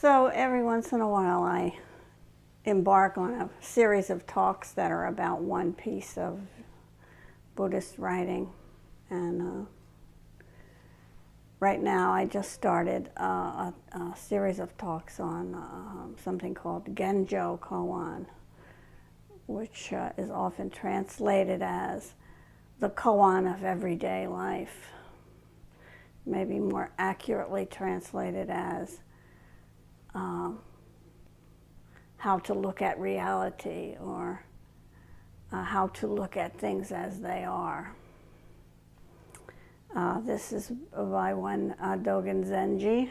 So every once in a while I embark on a series of talks that are about one piece of Buddhist writing. And right now I just started a series of talks on something called Genjo Koan, which is often translated as the koan of everyday life. Maybe more accurately translated as how to look at reality, or how to look at things as they are. This is by one Dogen Zenji,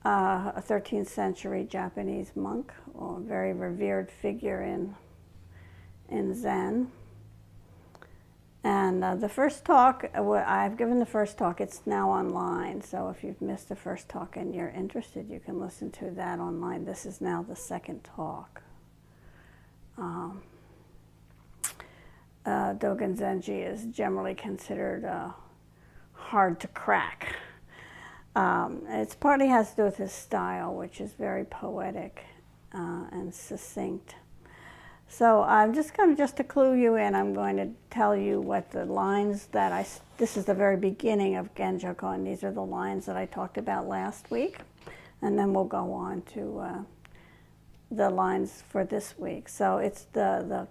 a 13th century Japanese monk, a very revered figure in Zen. And the first talk, I've given the first talk, it's now online, so if you've missed the first talk and you're interested, you can listen to that online. This is now the second talk. Dogen Zenji is generally considered hard to crack. It partly has to do with his style, which is very poetic and succinct. So I'm just to clue you in, I'm going to tell you what the lines that this is the very beginning of Genjo Koan. These are the lines that I talked about last week, and then we'll go on to the lines for this week. So it's the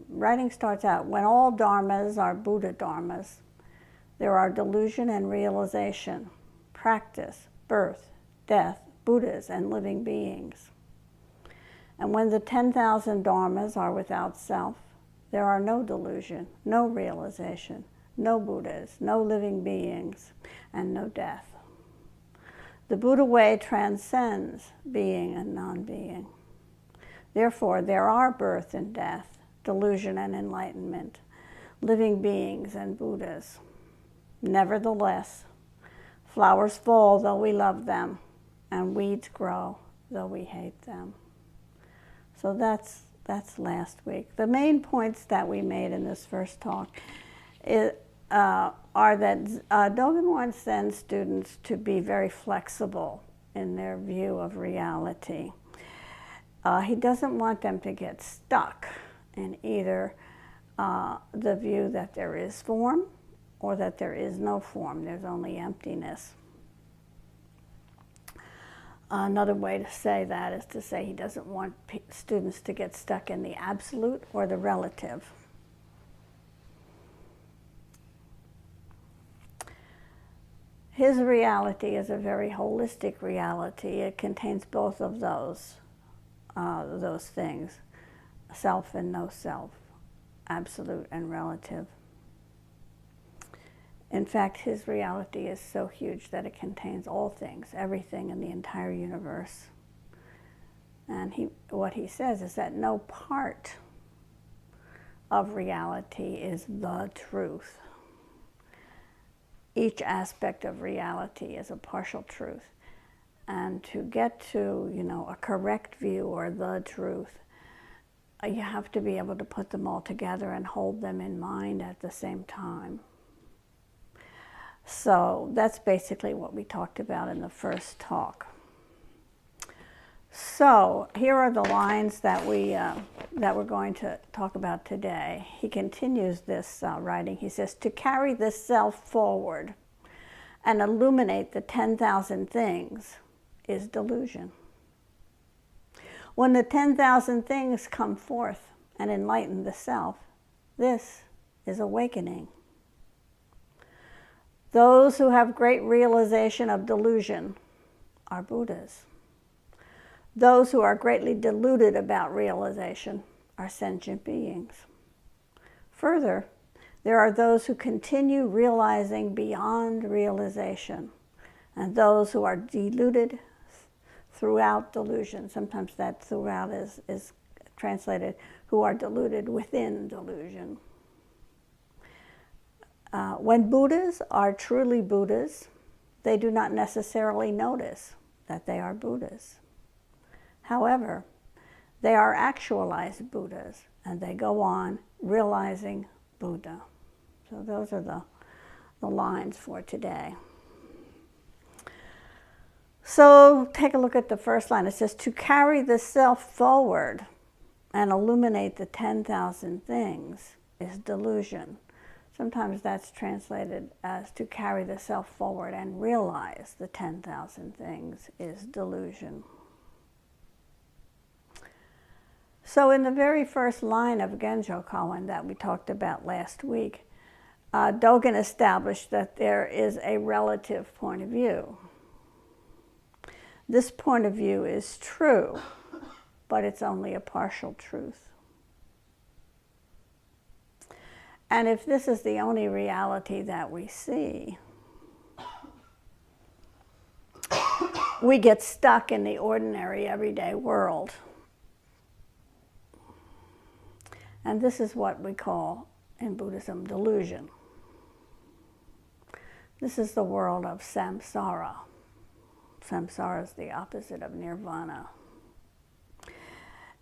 writing starts out, when all dharmas are Buddha dharmas, there are delusion and realization, practice, birth, death, Buddhas, and living beings. And when the 10,000 dharmas are without self, there are no delusion, no realization, no Buddhas, no living beings, and no death. The Buddha way transcends being and non-being. Therefore, there are birth and death, delusion and enlightenment, living beings and Buddhas. Nevertheless, flowers fall though we love them, and weeds grow though we hate them. So that's last week. The main points that we made in this first talk are that Dogen wants Zen students to be very flexible in their view of reality. He doesn't want them to get stuck in either the view that there is form or that there is no form, there's only emptiness. Another way to say that is to say he doesn't want students to get stuck in the absolute or the relative. His reality is a very holistic reality. It contains both of those things, self and no self, absolute and relative. In fact, his reality is so huge that it contains all things, everything in the entire universe. And what he says is that no part of reality is the truth. Each aspect of reality is a partial truth. And to get to, a correct view or the truth, you have to be able to put them all together and hold them in mind at the same time. So that's basically what we talked about in the first talk. So here are the lines that we're going to talk about today. He continues this writing. He says, to carry the self forward and illuminate the 10,000 things is delusion. When the 10,000 things come forth and enlighten the self, this is awakening. Those who have great realization of delusion are Buddhas. Those who are greatly deluded about realization are sentient beings. Further, there are those who continue realizing beyond realization, and those who are deluded throughout delusion. Sometimes that throughout is translated, who are deluded within delusion. When Buddhas are truly Buddhas, they do not necessarily notice that they are Buddhas. However, they are actualized Buddhas, and they go on realizing Buddha. So those are the lines for today. So take a look at the first line. It says, to carry the self forward and illuminate the 10,000 things is delusion. Sometimes that's translated as to carry the self forward and realize the 10,000 things is delusion. So in the very first line of Genjo Koan that we talked about last week, Dogen established that there is a relative point of view. This point of view is true, but it's only a partial truth. And if this is the only reality that we see, we get stuck in the ordinary, everyday world. And this is what we call, in Buddhism, delusion. This is the world of samsara. Samsara is the opposite of nirvana.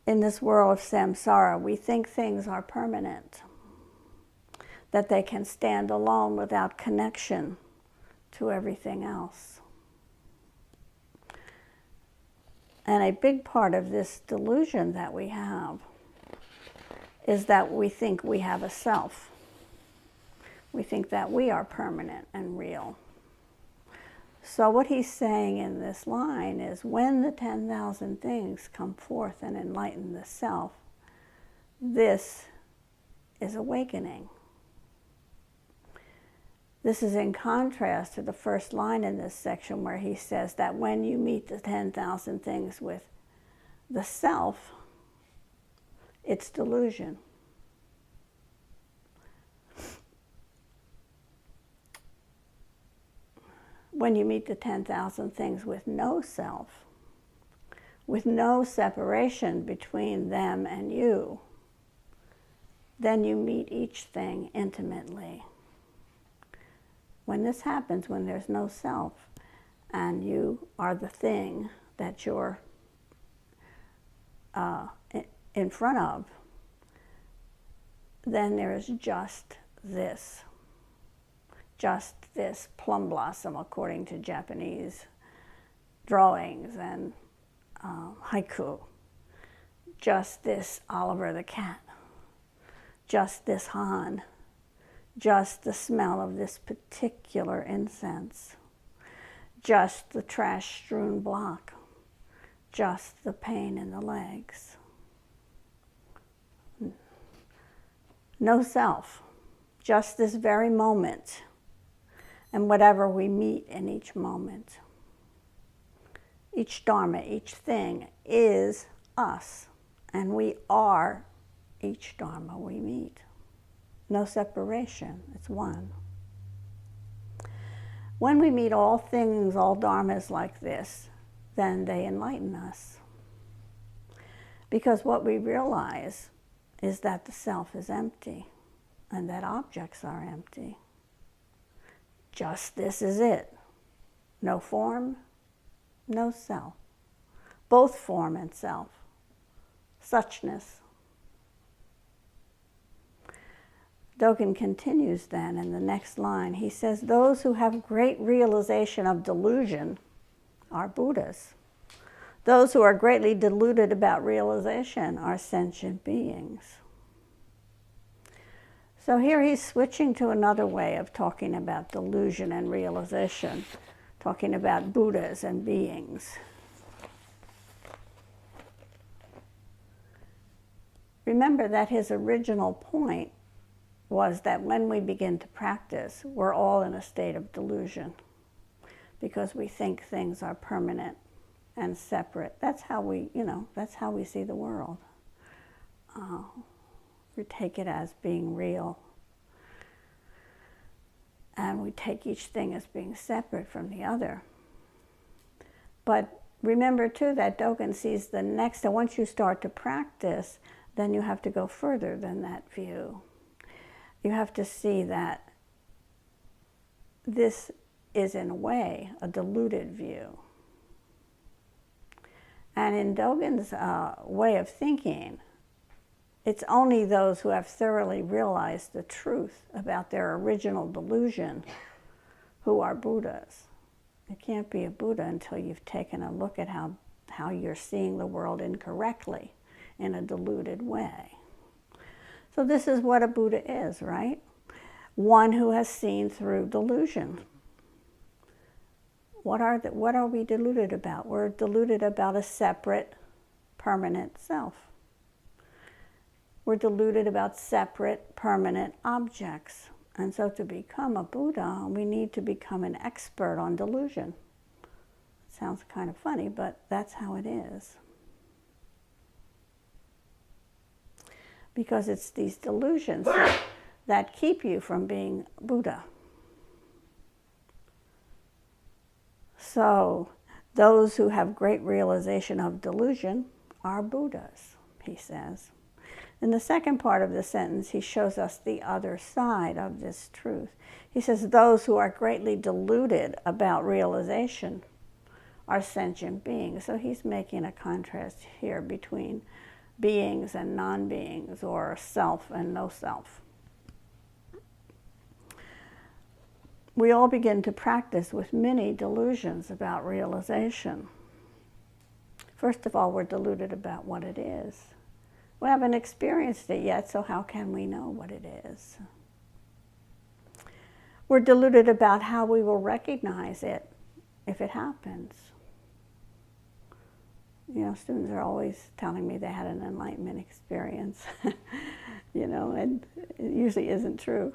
In this world of samsara, we think things are permanent, that they can stand alone without connection to everything else. And a big part of this delusion that we have is that we think we have a self. We think that we are permanent and real. So what he's saying in this line is, when the 10,000 things come forth and enlighten the self, this is awakening. This is in contrast to the first line in this section where he says that when you meet the 10,000 things with the self, it's delusion. When you meet the 10,000 things with no self, with no separation between them and you, then you meet each thing intimately. When this happens, when there's no self, and you are the thing that you're in front of, then there is just this plum blossom, according to Japanese drawings and haiku. Just this Oliver the cat. Just this Han. Just the smell of this particular incense. Just the trash-strewn block. Just the pain in the legs. No self. Just this very moment. And whatever we meet in each moment. Each dharma, each thing is us. And we are each dharma we meet. No separation, it's one. When we meet all things, all dharmas like this, then they enlighten us. Because what we realize is that the self is empty and that objects are empty. Just this is it. No form, no self. Both form and self. Suchness. Dogen continues then in the next line. He says, those who have great realization of delusion are Buddhas. Those who are greatly deluded about realization are sentient beings. So here he's switching to another way of talking about delusion and realization, talking about Buddhas and beings. Remember that his original point was that when we begin to practice, we're all in a state of delusion because we think things are permanent and separate. That's how we, that's how we see the world. We take it as being real. And we take each thing as being separate from the other. But remember too that Dogen sees the next, and once you start to practice, then you have to go further than that view. You have to see that this is, in a way, a deluded view. And in Dogen's way of thinking, it's only those who have thoroughly realized the truth about their original delusion who are Buddhas. You can't be a Buddha until you've taken a look at how you're seeing the world incorrectly, in a deluded way. So this is what a Buddha is, right? One who has seen through delusion. What are we deluded about? We're deluded about a separate, permanent self. We're deluded about separate, permanent objects. And so to become a Buddha, we need to become an expert on delusion. It sounds kind of funny, but that's how it is. Because it's these delusions that keep you from being Buddha. So those who have great realization of delusion are Buddhas, he says. In the second part of the sentence, he shows us the other side of this truth. He says those who are greatly deluded about realization are sentient beings. So he's making a contrast here between beings and non-beings, or self and no self. We all begin to practice with many delusions about realization. First of all, we're deluded about what it is. We haven't experienced it yet, so how can we know what it is? We're deluded about how we will recognize it if it happens. You know, students are always telling me they had an enlightenment experience, you know, and it usually isn't true.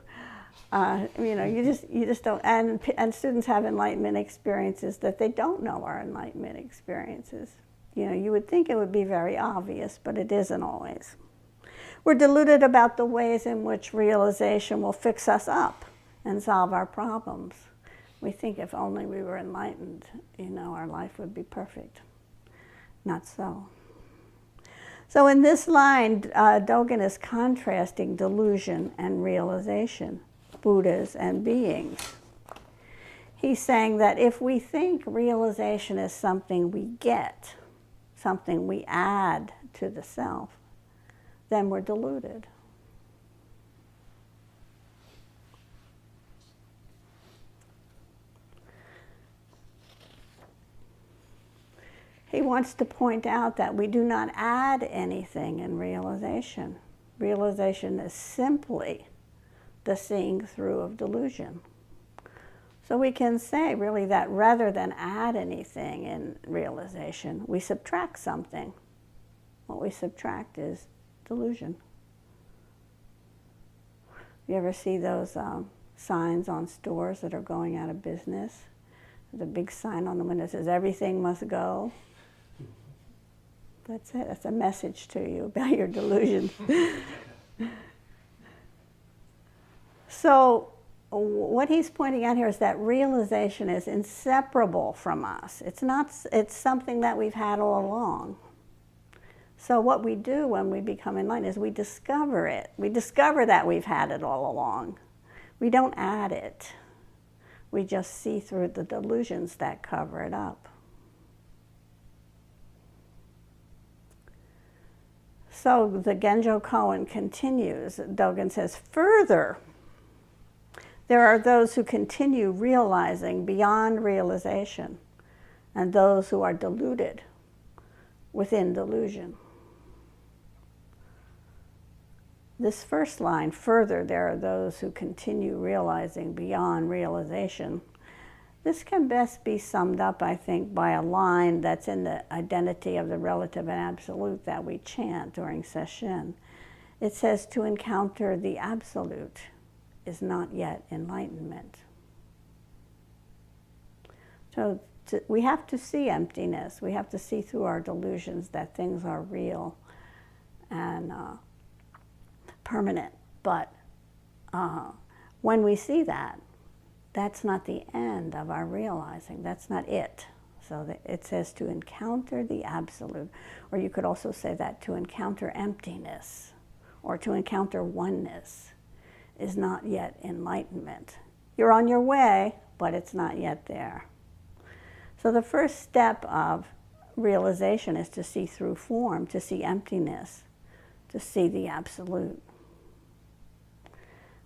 You know, you just don't, and students have enlightenment experiences that they don't know are enlightenment experiences. You know, you would think it would be very obvious, but it isn't always. We're deluded about the ways in which realization will fix us up and solve our problems. We think if only we were enlightened, you know, our life would be perfect. Not so. So in this line, Dogen is contrasting delusion and realization, Buddhas and beings. He's saying that if we think realization is something we get, something we add to the self, then we're deluded. He wants to point out that we do not add anything in realization. Realization is simply the seeing through of delusion. So we can say really that rather than add anything in realization, we subtract something. What we subtract is delusion. You ever see those signs on stores that are going out of business? There's a big sign on the window that says, "Everything must go." That's it. That's a message to you about your delusion. So what he's pointing out here is that realization is inseparable from us. It's something that we've had all along. So what we do when we become enlightened is we discover it. We discover that we've had it all along. We don't add it. We just see through the delusions that cover it up. So the Genjo Koan continues. Dogen says, further, there are those who continue realizing beyond realization, and those who are deluded within delusion. This first line, further, there are those who continue realizing beyond realization. This can best be summed up, I think, by a line that's in the identity of the relative and absolute that we chant during sesshin. It says, to encounter the absolute is not yet enlightenment. So we have to see emptiness. We have to see through our delusions that things are real and permanent. But when we see that, that's not the end of our realizing. That's not it. So it says to encounter the absolute. Or you could also say that to encounter emptiness or to encounter oneness is not yet enlightenment. You're on your way, but it's not yet there. So the first step of realization is to see through form, to see emptiness, to see the absolute.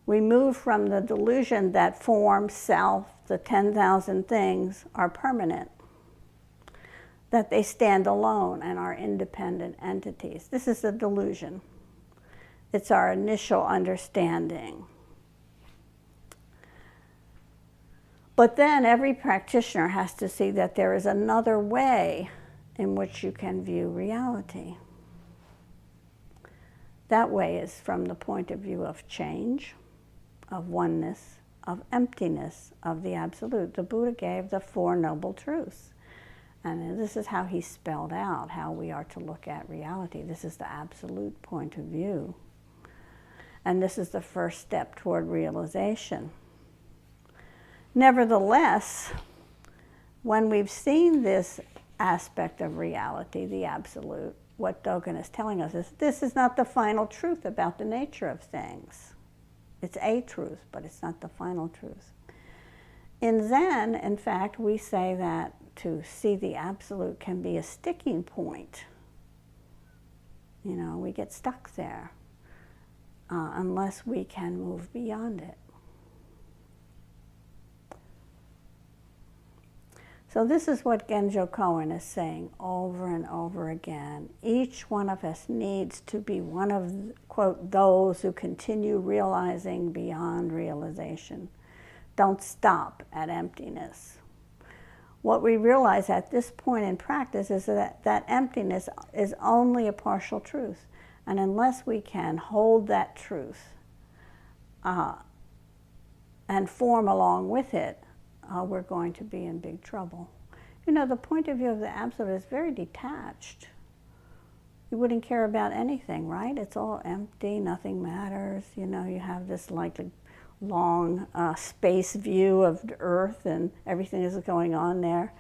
We move from the delusion that form, self, the 10,000 things are permanent, that they stand alone and are independent entities. This is a delusion. It's our initial understanding. But then every practitioner has to see that there is another way in which you can view reality. That way is from the point of view of change, of oneness, of emptiness, of the absolute. The Buddha gave the Four Noble Truths. And this is how he spelled out how we are to look at reality. This is the absolute point of view. And this is the first step toward realization. Nevertheless, when we've seen this aspect of reality, the absolute, what Dogen is telling us is this is not the final truth about the nature of things. It's a truth, but it's not the final truth. In Zen, in fact, we say that to see the absolute can be a sticking point. You know, we get stuck there unless we can move beyond it. So this is what Genjo Koan is saying over and over again. Each one of us needs to be one of, quote, those who continue realizing beyond realization. Don't stop at emptiness. What we realize at this point in practice is that emptiness is only a partial truth. And unless we can hold that truth and form along with it, we're going to be in big trouble. You know, the point of view of the absolute is very detached. You wouldn't care about anything, right? It's all empty, nothing matters. You know, you have this like long space view of the earth and everything is going on there.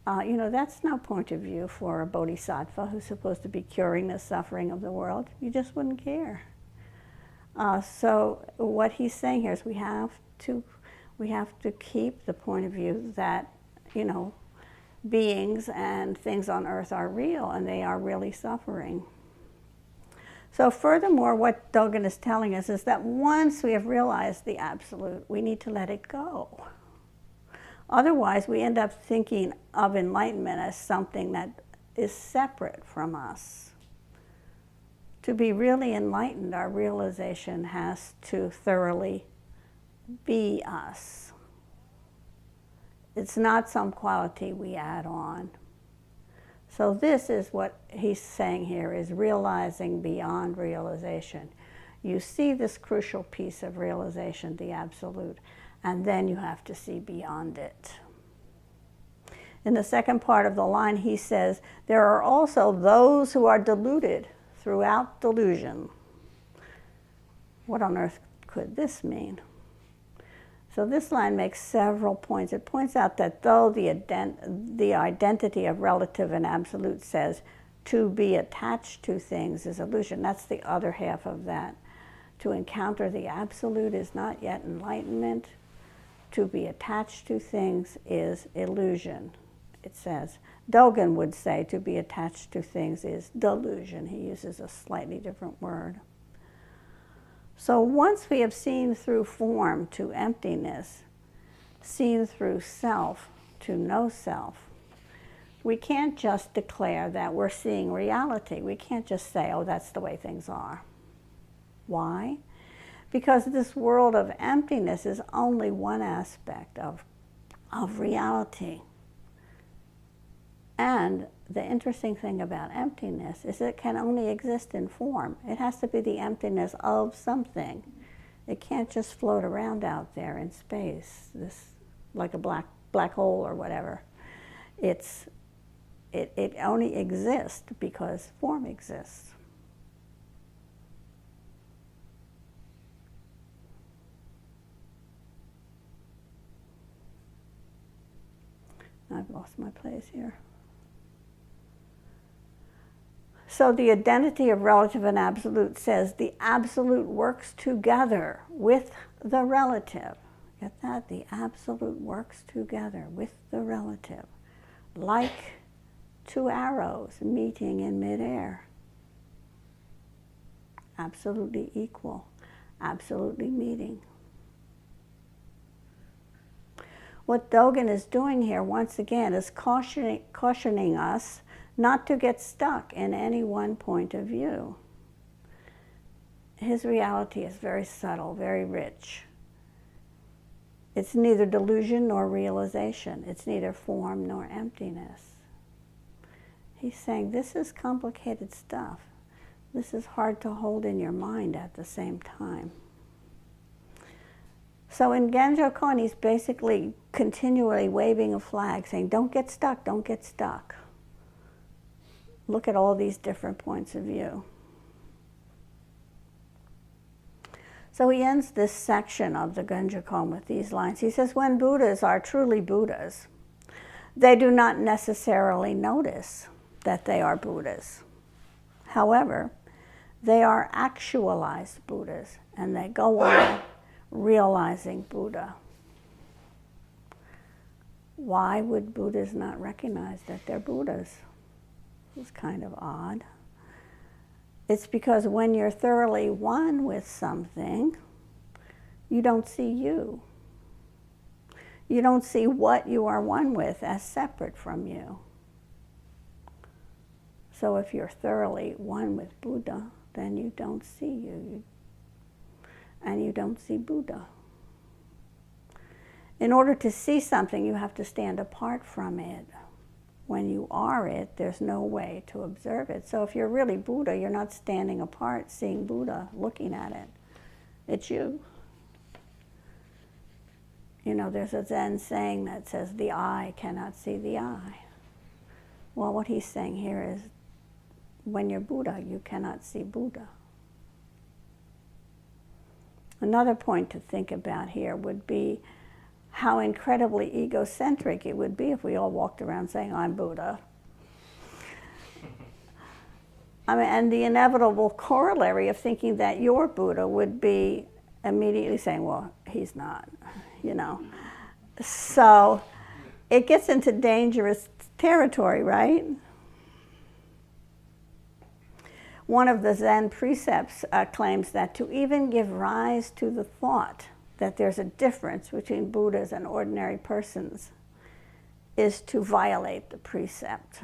You know, that's no point of view for a Bodhisattva who's supposed to be curing the suffering of the world. You just wouldn't care. So what he's saying here is we have to keep the point of view that, you know, beings and things on earth are real and they are really suffering. So furthermore, what Dogen is telling us is that once we have realized the absolute, we need to let it go. Otherwise, we end up thinking of enlightenment as something that is separate from us. To be really enlightened, our realization has to thoroughly be us. It's not some quality we add on. So this is what he's saying here, is realizing beyond realization. You see this crucial piece of realization, the absolute, and then you have to see beyond it. In the second part of the line, he says, there are also those who are deluded throughout delusion. What on earth could this mean? So this line makes several points. It points out that though the identity of relative and absolute says to be attached to things is illusion, that's the other half of that. To encounter the absolute is not yet enlightenment. To be attached to things is illusion, it says. Dogen would say to be attached to things is delusion. He uses a slightly different word. So once we have seen through form to emptiness, seen through self to no self, we can't just declare that we're seeing reality. We can't just say, oh, that's the way things are. Why? Because this world of emptiness is only one aspect of reality. And the interesting thing about emptiness is it can only exist in form. It has to be the emptiness of something. It can't just float around out there in space, this like a black hole or whatever. It only exists because form exists. I've lost my place here. So the identity of relative and absolute says the absolute works together with the relative. Get that? The absolute works together with the relative. Like two arrows meeting in midair. Absolutely equal. Absolutely meeting. What Dogen is doing here, once again, is cautioning us not to get stuck in any one point of view. His reality is very subtle, very rich. It's neither delusion nor realization. It's neither form nor emptiness. He's saying this is complicated stuff. This is hard to hold in your mind at the same time. So in Genjo Koan, he's basically continually waving a flag saying, don't get stuck, don't get stuck. Look at all these different points of view. So he ends this section of the Genjo Koan with these lines. He says, when Buddhas are truly Buddhas, they do not necessarily notice that they are Buddhas. However, they are actualized Buddhas, and they go on realizing Buddha. Why would Buddhas not recognize that they're Buddhas? It's kind of odd. It's because when you're thoroughly one with something, you don't see you. You don't see what you are one with as separate from you. So if you're thoroughly one with Buddha, then you don't see you, and you don't see Buddha. In order to see something, you have to stand apart from it. When you are it, there's no way to observe it. So if you're really Buddha, you're not standing apart, seeing Buddha, looking at it. It's you. You know, there's a Zen saying that says, the eye cannot see the eye. Well, what he's saying here is, when you're Buddha, you cannot see Buddha. Another point to think about here would be how incredibly egocentric it would be if we all walked around saying, I'm Buddha. I mean, and the inevitable corollary of thinking that you're Buddha would be immediately saying, well, he's not, you know. So it gets into dangerous territory, right? One of the Zen precepts claims that to even give rise to the thought that there's a difference between Buddhas and ordinary persons is to violate the precept.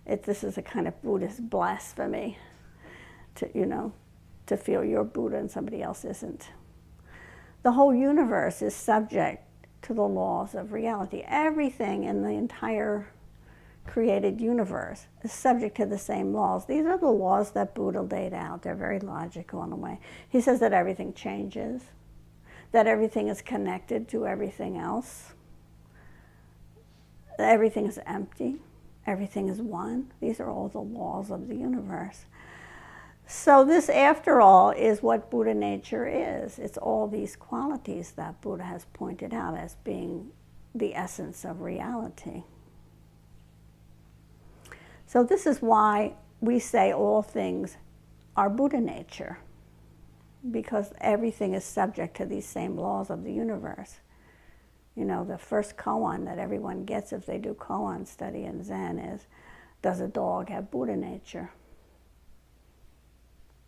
This is a kind of Buddhist blasphemy to feel you're Buddha and somebody else isn't. The whole universe is subject to the laws of reality. Everything in the entire created universe is subject to the same laws. These are the laws that Buddha laid out. They're very logical in a way. He says that everything changes, that everything is connected to everything else, that everything is empty, everything is one. These are all the laws of the universe. So this, after all, is what Buddha nature is. It's all these qualities that Buddha has pointed out as being the essence of reality. So this is why we say all things are Buddha nature, because everything is subject to these same laws of the universe. You know, the first koan that everyone gets if they do koan study in Zen is, does a dog have Buddha nature?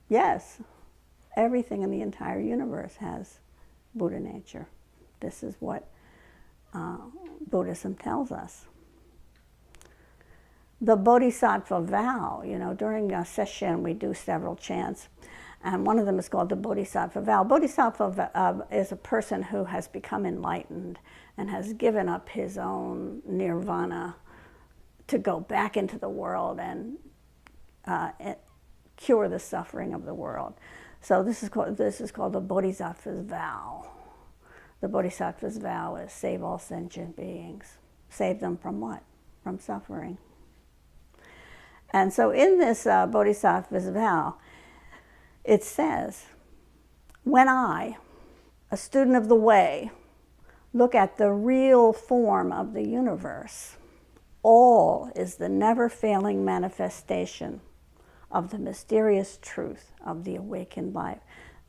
Yes, everything in the entire universe has Buddha nature. This is what Buddhism tells us. The Bodhisattva vow, during a session we do several chants, and one of them is called the Bodhisattva vow. Bodhisattva is a person who has become enlightened and has given up his own nirvana to go back into the world and cure the suffering of the world. So this is called the Bodhisattva's vow. The Bodhisattva's vow is save all sentient beings. Save them from what? From suffering. And so in this Bodhisattva's vow, it says, when I, a student of the way, look at the real form of the universe, all is the never-failing manifestation of the mysterious truth of the awakened life.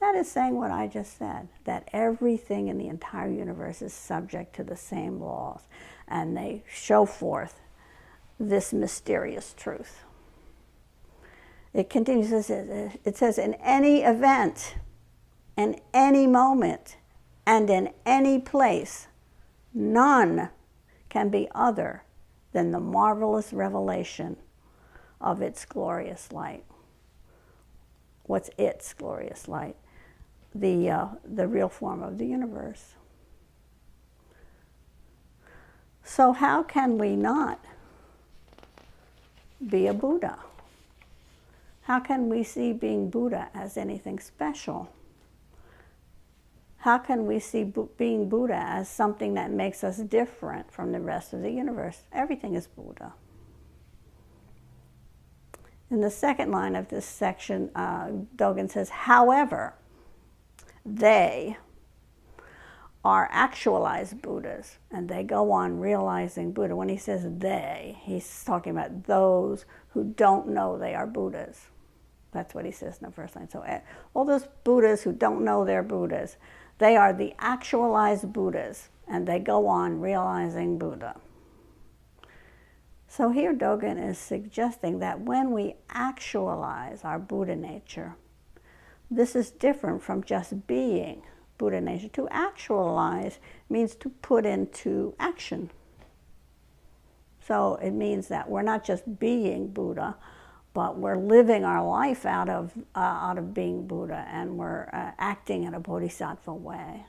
That is saying what I just said, that everything in the entire universe is subject to the same laws, and they show forth this mysterious truth. It continues, it says, in any event, in any moment, and in any place, None can be other than the marvelous revelation of its glorious light. What's its glorious light? The real form of the universe. So how can we not be a Buddha? How can we see being Buddha as anything special? How can we see being Buddha as something that makes us different from the rest of the universe? Everything is Buddha. In the second line of this section, Dogen says, however, they are actualized Buddhas, and they go on realizing Buddha. When he says they, he's talking about those who don't know they are Buddhas. That's what he says in the first line. So all those Buddhas who don't know they're Buddhas, they are the actualized Buddhas, and they go on realizing Buddha. So here Dogen is suggesting that when we actualize our Buddha nature, this is different from just being Buddha nature. To actualize means to put into action. So it means that we're not just being Buddha, but we're living our life out of being Buddha, and we're acting in a Bodhisattva way.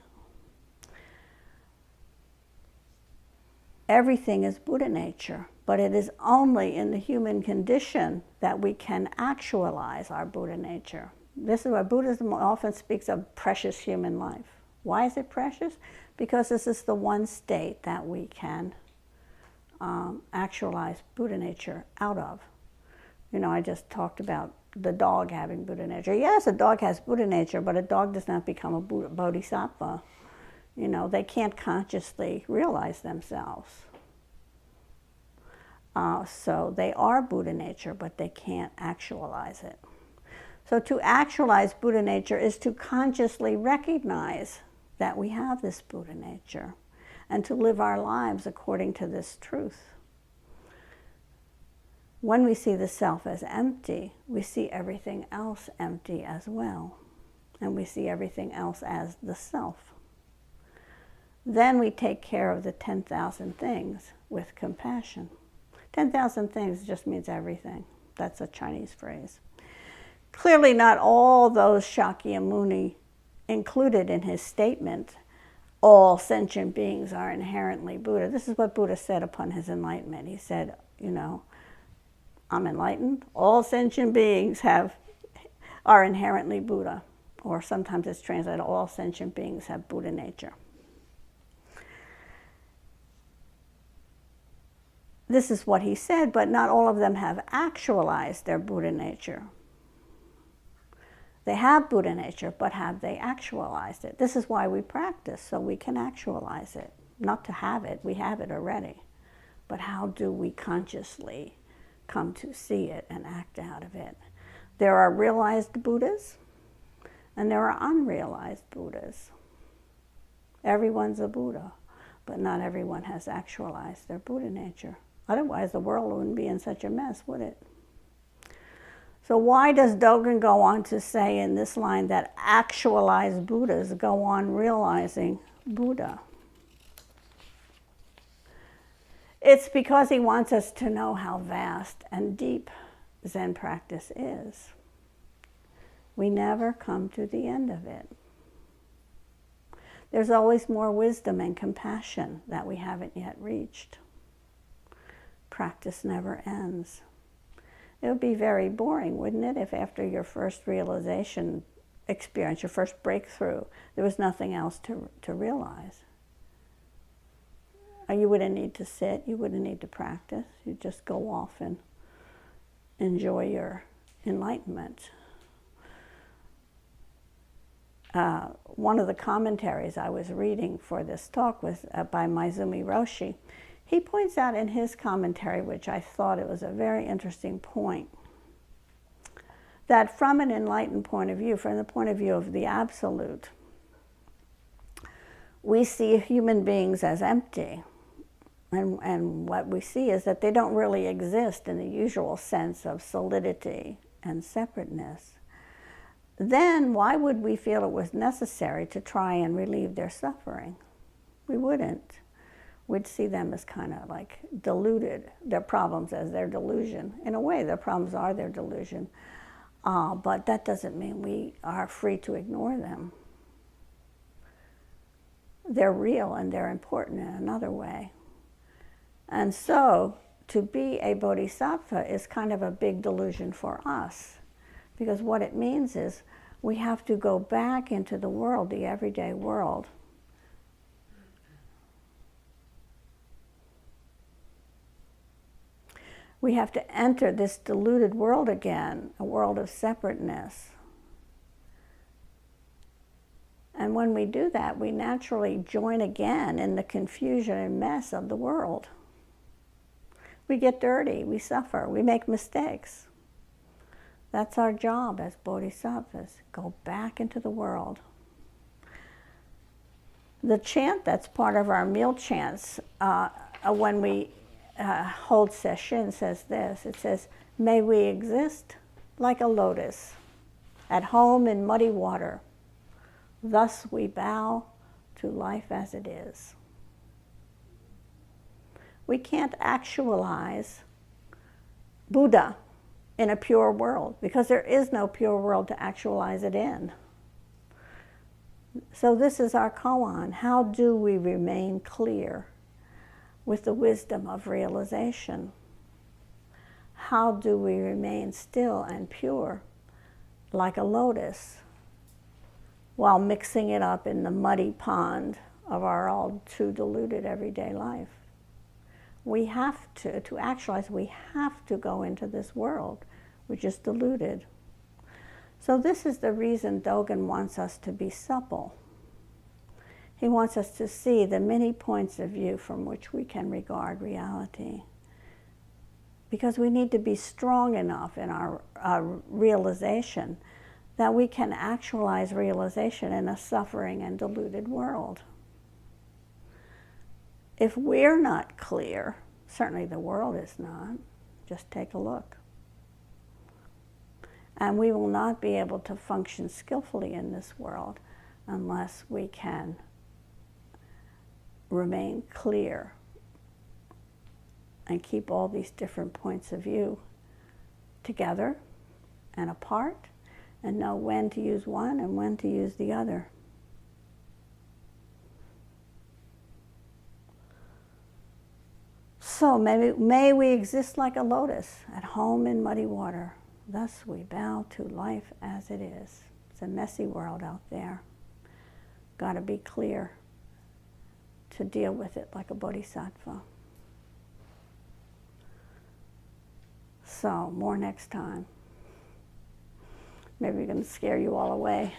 Everything is Buddha nature, but it is only in the human condition that we can actualize our Buddha nature. This is why Buddhism often speaks of precious human life. Why is it precious? Because this is the one state that we can actualize Buddha nature out of. You know, I just talked about the dog having Buddha nature. Yes, a dog has Buddha nature, but a dog does not become a Bodhisattva. You know, they can't consciously realize themselves. So they are Buddha nature, but they can't actualize it. So to actualize Buddha nature is to consciously recognize that we have this Buddha nature and to live our lives according to this truth. When we see the self as empty, we see everything else empty as well. And we see everything else as the self. Then we take care of the 10,000 things with compassion. 10,000 things just means everything. That's a Chinese phrase. Clearly not all those Shakyamuni included in his statement, all sentient beings are inherently Buddha. This is what Buddha said upon his enlightenment. He said, you know, I'm enlightened. All sentient beings are inherently Buddha. Or sometimes it's translated, all sentient beings have Buddha nature. This is what he said, but not all of them have actualized their Buddha nature. They have Buddha nature, but have they actualized it? This is why we practice, so we can actualize it. Not to have it, we have it already. But how do we consciously come to see it and act out of it? There are realized Buddhas, and there are unrealized Buddhas. Everyone's a Buddha, but not everyone has actualized their Buddha nature. Otherwise, the world wouldn't be in such a mess, would it? So why does Dogen go on to say in this line that actualized Buddhas go on realizing Buddha? It's because he wants us to know how vast and deep Zen practice is. We never come to the end of it. There's always more wisdom and compassion that we haven't yet reached. Practice never ends. It would be very boring, wouldn't it, if after your first realization experience, your first breakthrough, there was nothing else to realize. You wouldn't need to sit, you wouldn't need to practice. You'd just go off and enjoy your enlightenment. One of the commentaries I was reading for this talk was by Maizumi Roshi. He points out in his commentary, which I thought it was a very interesting point, that from an enlightened point of view, from the point of view of the Absolute, we see human beings as empty. And what we see is that they don't really exist in the usual sense of solidity and separateness. Then why would we feel it was necessary to try and relieve their suffering? We wouldn't. we'd see them as kind of like deluded, their problems as their delusion. In a way, their problems are their delusion, but that doesn't mean we are free to ignore them. They're real and they're important in another way. And so, to be a bodhisattva is kind of a big delusion for us, because what it means is we have to go back into the world, the everyday world. We have to enter this deluded world again, a world of separateness. And when we do that, we naturally join again in the confusion and mess of the world. We get dirty, we suffer, we make mistakes. That's our job as bodhisattvas, go back into the world. The chant that's part of our meal chants when we hold session says this. It says, may we exist like a lotus, at home in muddy water. Thus we bow to life as it is. We can't actualize Buddha in a pure world because there is no pure world to actualize it in. So this is our koan. How do we remain clear with the wisdom of realization? How do we remain still and pure like a lotus while mixing it up in the muddy pond of our all too deluded everyday life? We have to actualize, we have to go into this world, which is deluded. So this is the reason Dogen wants us to be supple. He wants us to see the many points of view from which we can regard reality. Because we need to be strong enough in our realization that we can actualize realization in a suffering and deluded world. If we're not clear, certainly the world is not. Just take a look. And we will not be able to function skillfully in this world unless we can remain clear and keep all these different points of view together and apart, and know when to use one and when to use the other. So may we exist like a lotus at home in muddy water. Thus we bow to life as it is. It's a messy world out there. Got to be clear to deal with it like a bodhisattva. So, more next time. Maybe we can scare you all away.